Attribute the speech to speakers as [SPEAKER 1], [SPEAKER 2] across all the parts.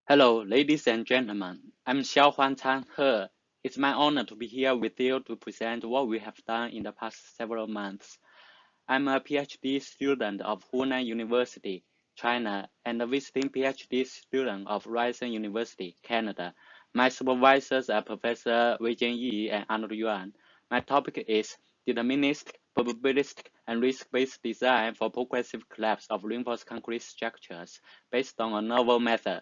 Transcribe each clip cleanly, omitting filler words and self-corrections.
[SPEAKER 1] Hello, ladies and gentlemen. I'm Xiaohuan Tan He. It's my honor to be here with you to present what we have done in the past several months. I'm a PhD student of Hunan University, China, and a visiting PhD student of Ryerson University, Canada. My supervisors are Professor Weijian Yi and Arnold Yuan. My topic is deterministic, probabilistic, and risk-based design for progressive collapse of reinforced concrete structures based on a novel method.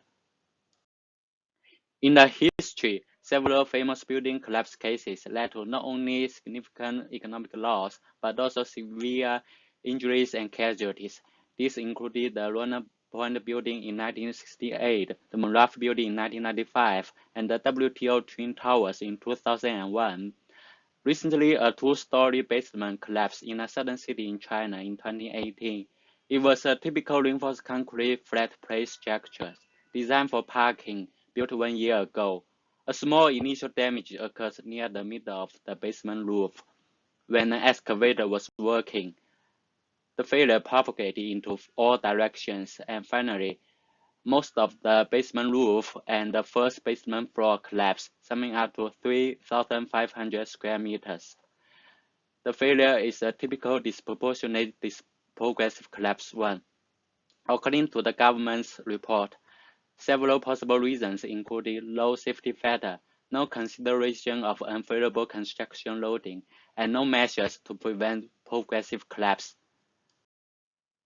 [SPEAKER 1] In the history, several famous building collapse cases led to not only significant economic loss, but also severe injuries and casualties. These included the Rona Point building in 1968, the Monroe building in 1995, and the WTO Twin Towers in 2001. Recently, a two-story basement collapsed in a southern city in China in 2018. It was a typical reinforced concrete flat plate structure designed for parking, built 1 year ago. A small initial damage occurred near the middle of the basement roof when an excavator was working. The failure propagated into all directions, and finally, most of the basement roof and the first basement floor collapsed, summing up to 3,500 square meters. The failure is a typical disproportionate progressive collapse one. According to the government's report, several possible reasons included low safety factor, no consideration of unfavorable construction loading, and no measures to prevent progressive collapse.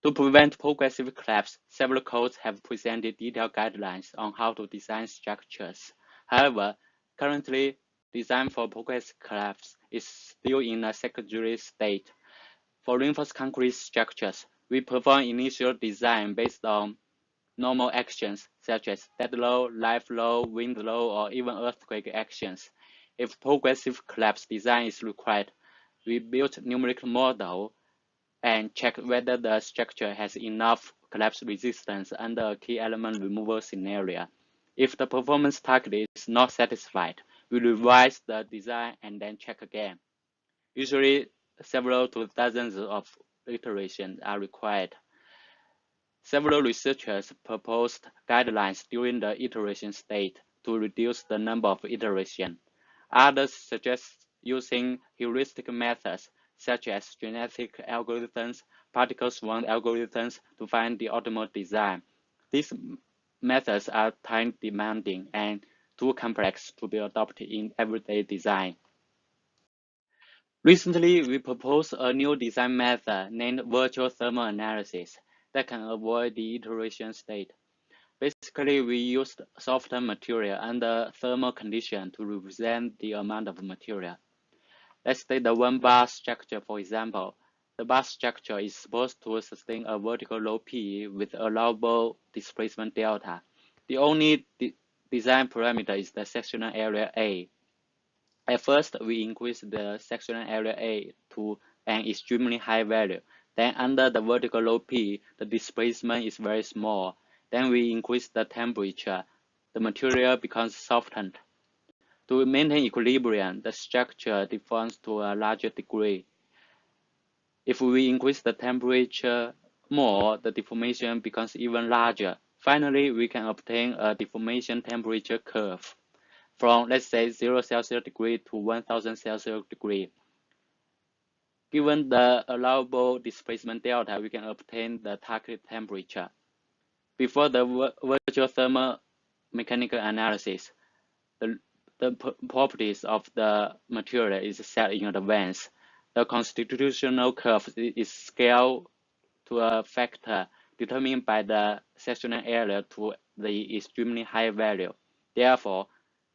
[SPEAKER 1] To prevent progressive collapse, several codes have presented detailed guidelines on how to design structures. However, currently, design for progressive collapse is still in a secondary state. For reinforced concrete structures, we perform initial design based on normal actions such as dead load, live load, wind load, or even earthquake actions. If progressive collapse design is required, we build numerical model and check whether the structure has enough collapse resistance under a key element removal scenario. If the performance target is not satisfied, we revise the design and then check again. Usually, several to dozens of iterations are required. Several researchers proposed guidelines during the iteration state to reduce the number of iterations. Others suggest using heuristic methods such as genetic algorithms, particle swarm algorithms to find the optimal design. These methods are time demanding and too complex to be adopted in everyday design. Recently, we proposed a new design method named virtual thermal analysis that can avoid the iteration state. Basically, we used softer material under thermal condition to represent the amount of material. Let's take the one bar structure, for example. The bar structure is supposed to sustain a vertical load P with allowable displacement delta. The only design parameter is the sectional area A. At first, we increase the sectional area A to an extremely high value. Then under the vertical load P, the displacement is very small. Then we increase the temperature. The material becomes softened. To maintain equilibrium, the structure deforms to a larger degree. If we increase the temperature more, the deformation becomes even larger. Finally, we can obtain a deformation temperature curve from, let's say, 0 Celsius degree to 1000 Celsius degree. Given the allowable displacement delta, we can obtain the target temperature. Before the virtual thermal mechanical analysis, the properties of the material is set in advance. The constitutional curve is scaled to a factor determined by the sectional area to the extremely high value. Therefore,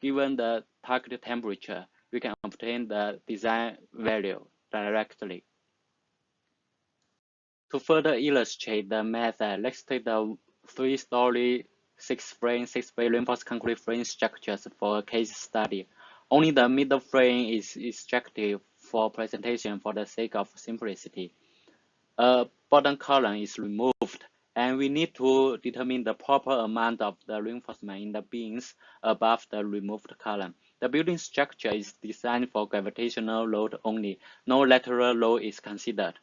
[SPEAKER 1] given the target temperature, we can obtain the design value directly. To further illustrate the method, let's take the 3-story, 6-frame reinforced concrete frame structures for a case study. Only the middle frame is extracted for presentation for the sake of simplicity. A bottom column is removed, and we need to determine the proper amount of the reinforcement in the beams above the removed column. The building structure is designed for gravitational load only. No lateral load is considered.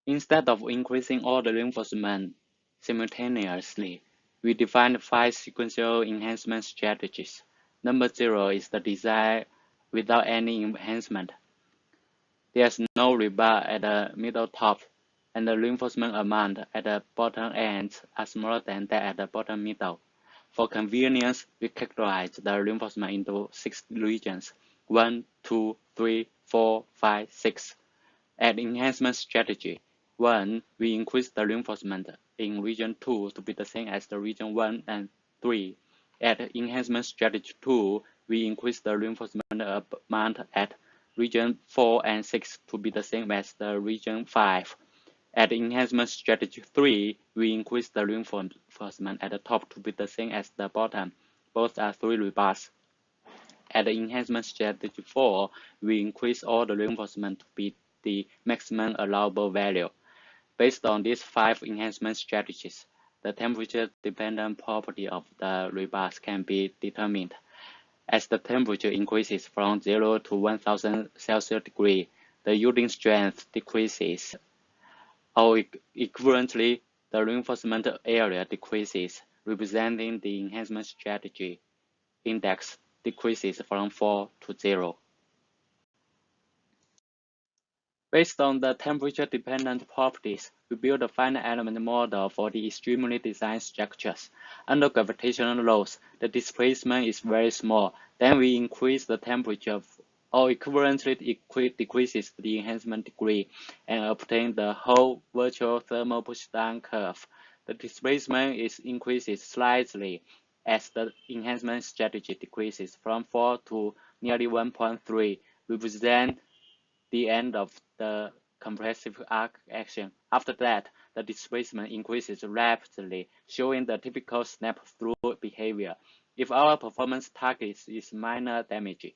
[SPEAKER 1] Instead of increasing all the reinforcement simultaneously, We define 5 sequential enhancement strategies. Number 0 is the design without any enhancement. There's no rebar at the middle top, and the reinforcement amount at the bottom ends are smaller than that at the bottom middle. For convenience, we categorize the reinforcement into 6 regions: 1, 2, 3, 4, 5, 6. At enhancement strategy 1, we increase the reinforcement in region 2 to be the same as the region 1 and 3. At enhancement strategy 2, we increase the reinforcement amount at region 4 and 6 to be the same as the region 5. At enhancement strategy 3, we increase the reinforcement at the top to be the same as the bottom. Both are 3 rebars. At the enhancement strategy 4, we increase all the reinforcement to be the maximum allowable value. Based on these 5 enhancement strategies, the temperature-dependent property of the rebars can be determined. As the temperature increases from 0 to 1000 Celsius degree, the yielding strength decreases. Or equivalently, the reinforcement area decreases, representing the enhancement strategy index decreases from 4 to 0. Based on the temperature-dependent properties, we build a finite element model for the extremely designed structures. Under gravitational loads, the displacement is very small. Then we increase the temperature or equivalently decreases the enhancement degree and obtain the whole virtual thermal pushdown curve. The displacement increases slightly as the enhancement strategy decreases from 4 to nearly 1.3, represent the end of the compressive arc action. After that, the displacement increases rapidly, showing the typical snap-through behavior. If our performance target is minor damage,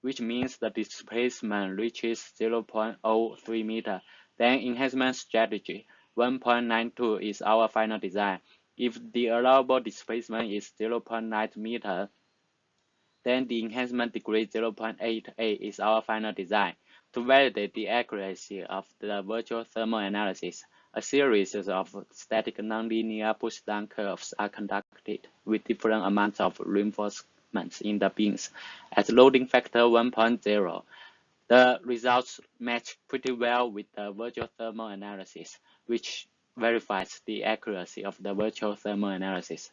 [SPEAKER 1] which means the displacement reaches 0.03 meter, then enhancement strategy 1.92 is our final design. If the allowable displacement is 0.9 meter, then the enhancement degree 0.88 is our final design. To validate the accuracy of the virtual thermal analysis, a series of static nonlinear pushdown curves are conducted with different amounts of reinforcements in the beams at loading factor 1.0. The results match pretty well with the virtual thermal analysis, which verifies the accuracy of the virtual thermal analysis.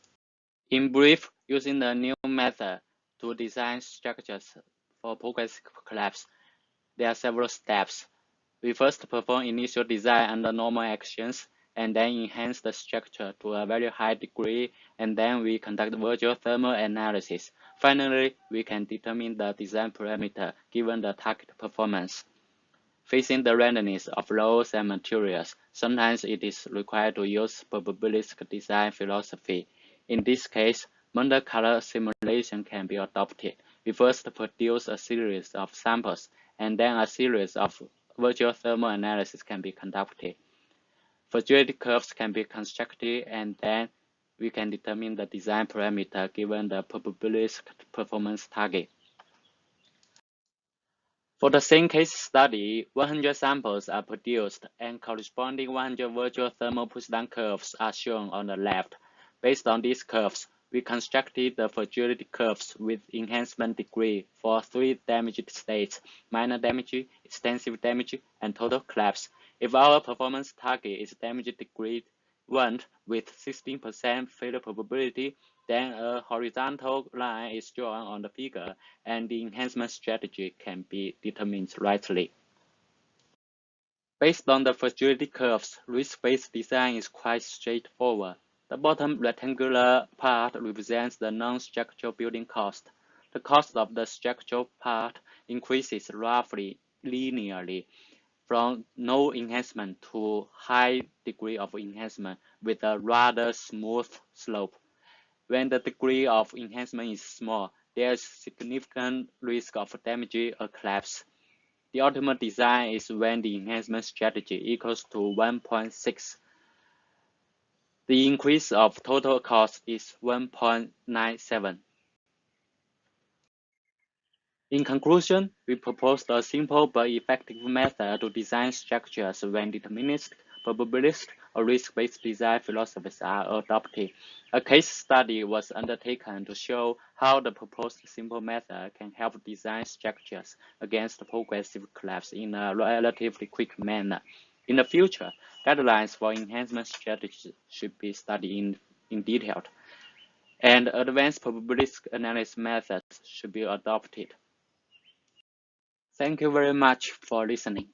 [SPEAKER 1] In brief, using the new method to design structures for progressive collapse, there are several steps. We first perform initial design under normal actions, and then enhance the structure to a very high degree, and then we conduct virtual thermal analysis. Finally, we can determine the design parameter given the target performance. Facing the randomness of loads and materials, sometimes it is required to use probabilistic design philosophy. In this case, Monte Carlo simulation can be adopted. We first produce a series of samples, and then a series of virtual thermal analysis can be conducted. Fragility curves can be constructed, and then we can determine the design parameter given the probabilistic performance target. For the same case study, 100 samples are produced, and corresponding 100 virtual thermal pushdown curves are shown on the left. Based on these curves, we constructed the fragility curves with enhancement degree for 3 damaged states: minor damage, extensive damage, and total collapse. If our performance target is damage degree 1 with 16% failure probability, then a horizontal line is drawn on the figure, and the enhancement strategy can be determined rightly. Based on the fragility curves, risk-based design is quite straightforward. The bottom rectangular part represents the non-structural building cost. The cost of the structural part increases roughly linearly from no enhancement to high degree of enhancement with a rather smooth slope. When the degree of enhancement is small, there is significant risk of damage or collapse. The ultimate design is when the enhancement strategy equals to 1.6. The increase of total cost is 1.97. In conclusion, we proposed a simple but effective method to design structures when deterministic probabilist or risk-based design philosophies are adopted. A case study was undertaken to show how the proposed simple method can help design structures against progressive collapse in a relatively quick manner. In the future, guidelines for enhancement strategies should be studied in detail, and advanced probabilistic analysis methods should be adopted. Thank you very much for listening.